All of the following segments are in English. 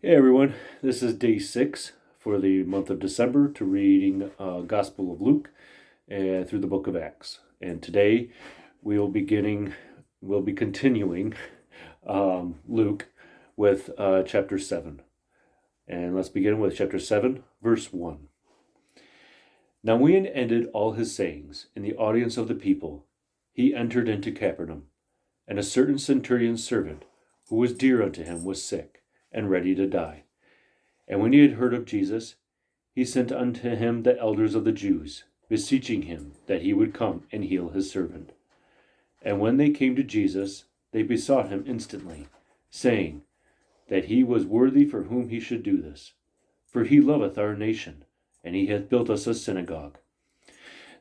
Hey everyone, this is day 6 for the month of December to reading Gospel of Luke through the book of Acts. And today we'll be continuing Luke with chapter 7. And let's begin with chapter 7, verse 1. Now when he had ended all his sayings in the audience of the people, he entered into Capernaum, and a certain centurion's servant, who was dear unto him, was sick and ready to die. And when he had heard of Jesus, he sent unto him the elders of the Jews, beseeching him that he would come and heal his servant. And when they came to Jesus, they besought him instantly, saying that he was worthy for whom he should do this. For he loveth our nation, and he hath built us a synagogue.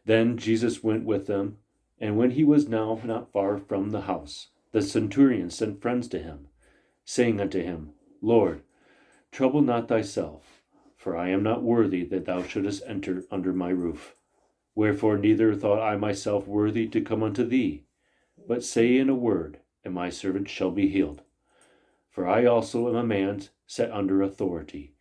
Then Jesus went with them, and when he was now not far from the house, the centurion sent friends to him, saying unto him, Lord, trouble not thyself, for I am not worthy that thou shouldest enter under my roof. Wherefore neither thought I myself worthy to come unto thee, but say in a word, and my servant shall be healed. For I also am a man set under authority,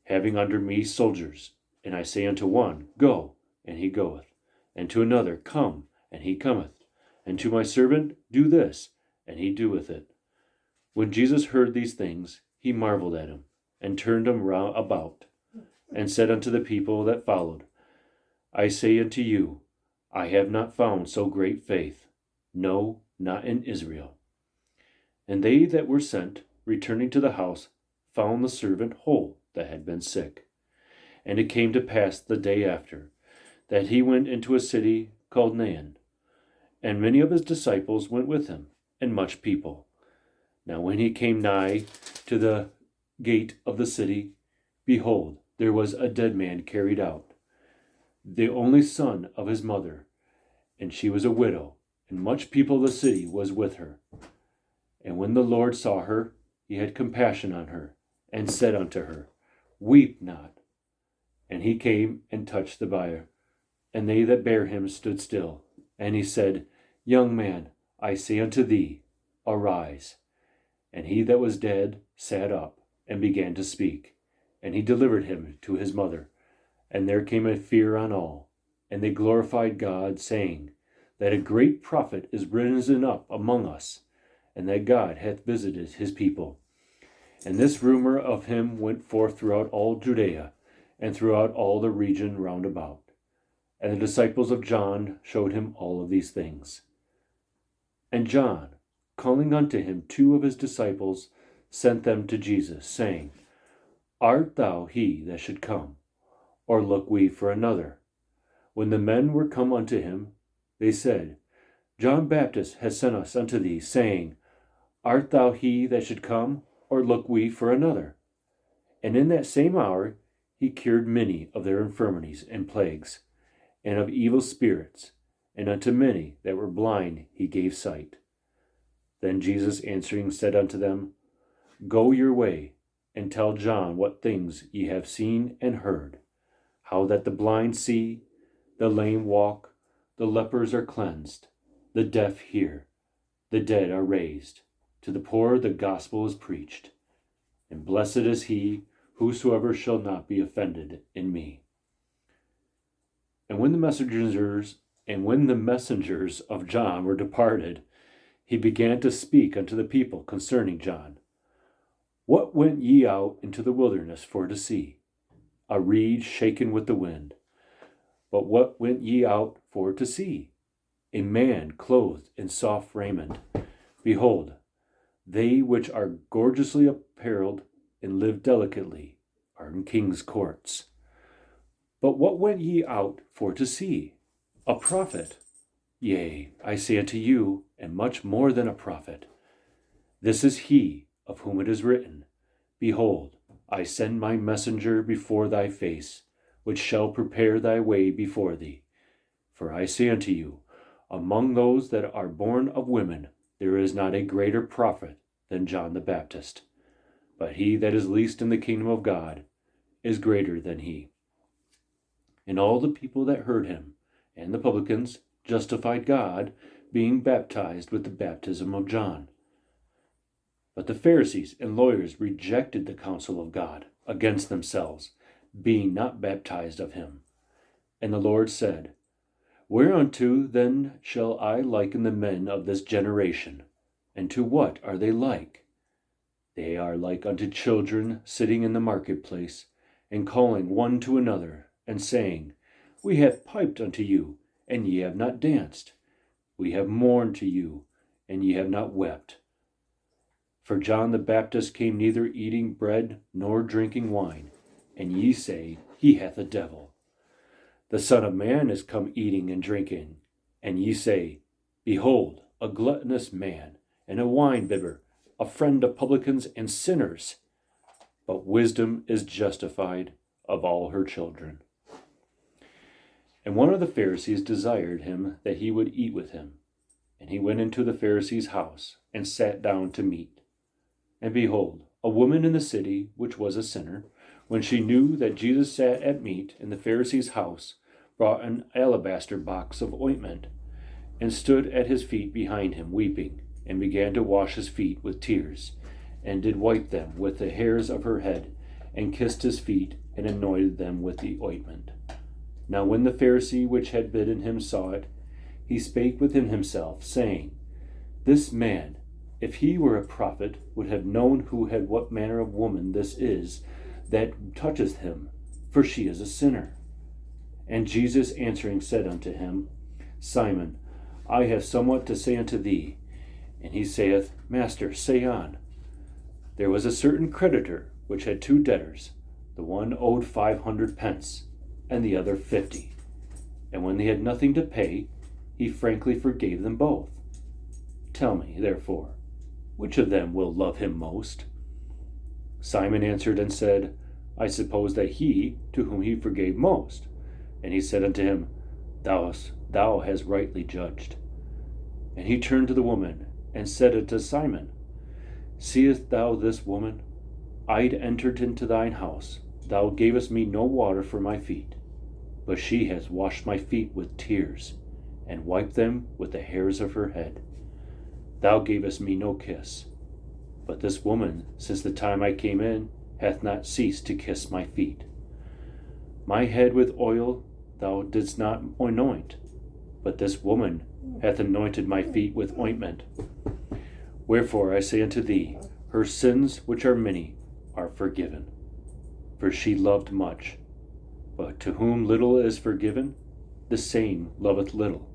having under me soldiers, and I say unto one, Go, and he goeth, and to another, Come, and he cometh, and to my servant, Do this, and he doeth it. When Jesus heard these things, he marveled at him, and turned him round about, and said unto the people that followed, I say unto you, I have not found so great faith, no, not in Israel. And they that were sent, returning to the house, found the servant whole that had been sick. And it came to pass the day after, that he went into a city called Nain, and many of his disciples went with him, and much people. Now when he came nigh to the gate of the city, behold, there was a dead man carried out, the only son of his mother, and she was a widow, and much people of the city was with her. And when the Lord saw her, he had compassion on her, and said unto her, Weep not. And he came and touched the bier, and they that bare him stood still. And he said, Young man, I say unto thee, arise. And he that was dead sat up, and began to speak. And he delivered him to his mother. And there came a fear on all, and they glorified God, saying, that a great prophet is risen up among us, and that God hath visited his people. And this rumor of him went forth throughout all Judea, and throughout all the region round about. And the disciples of John showed him all of these things. And John, calling unto him 2 of his disciples, sent them to Jesus, saying, Art thou he that should come, or look we for another? When the men were come unto him, they said, John Baptist has sent us unto thee, saying, Art thou he that should come, or look we for another? And in that same hour he cured many of their infirmities and plagues, and of evil spirits, and unto many that were blind he gave sight. Then Jesus answering said unto them, Go your way, and tell John what things ye have seen and heard, how that the blind see, the lame walk, the lepers are cleansed, the deaf hear, the dead are raised, to the poor the gospel is preached. And blessed is he whosoever shall not be offended in me. And when the messengers of John were departed, he began to speak unto the people concerning John. What went ye out into the wilderness for to see? A reed shaken with the wind. But what went ye out for to see? A man clothed in soft raiment. Behold, they which are gorgeously apparelled and live delicately are in king's courts. But what went ye out for to see? A prophet. Yea, I say unto you, and much more than a prophet. This is he of whom it is written, Behold, I send my messenger before thy face, which shall prepare thy way before thee. For I say unto you, among those that are born of women, there is not a greater prophet than John the Baptist. But he that is least in the kingdom of God is greater than he. And all the people that heard him, and the publicans, justified God, being baptized with the baptism of John. But the Pharisees and lawyers rejected the counsel of God against themselves, being not baptized of him. And the Lord said, Whereunto then shall I liken the men of this generation? And to what are they like? They are like unto children sitting in the marketplace, and calling one to another, and saying, We have piped unto you, and ye have not danced. We have mourned to you, and ye have not wept. For John the Baptist came neither eating bread nor drinking wine, and ye say, He hath a devil. The Son of Man is come eating and drinking, and ye say, Behold, a gluttonous man, and a winebibber, a friend of publicans and sinners. But wisdom is justified of all her children. And one of the Pharisees desired him that he would eat with him. And he went into the Pharisee's house, and sat down to meat. And behold, a woman in the city, which was a sinner, when she knew that Jesus sat at meat in the Pharisee's house, brought an alabaster box of ointment, and stood at his feet behind him, weeping, and began to wash his feet with tears, and did wipe them with the hairs of her head, and kissed his feet, and anointed them with the ointment. Now when the Pharisee which had bidden him saw it, he spake within himself, saying, This man, if he were a prophet, would have known what manner of woman this is that toucheth him, for she is a sinner. And Jesus answering said unto him, Simon, I have somewhat to say unto thee. And he saith, Master, say on. There was a certain creditor which had 2 debtors. The one owed 500 pence, and the other 50. And when they had nothing to pay, he frankly forgave them both. Tell me, therefore, which of them will love him most? Simon answered and said, I suppose that he, to whom he forgave most. And he said unto him, Thou hast rightly judged. And he turned to the woman, and said unto Simon, Seest thou this woman? I entered into thine house. Thou gavest me no water for my feet, but she has washed my feet with tears, and wiped them with the hairs of her head. Thou gavest me no kiss, but this woman, since the time I came in, hath not ceased to kiss my feet. My head with oil thou didst not anoint, but this woman hath anointed my feet with ointment. Wherefore I say unto thee, her sins, which are many, are forgiven. For she loved much. But to whom little is forgiven, the same loveth little.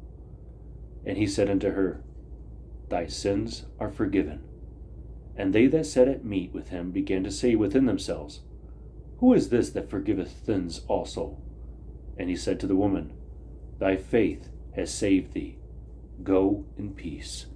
And he said unto her, Thy sins are forgiven. And they that sat at meat with him began to say within themselves, Who is this that forgiveth sins also? And he said to the woman, Thy faith has saved thee. Go in peace.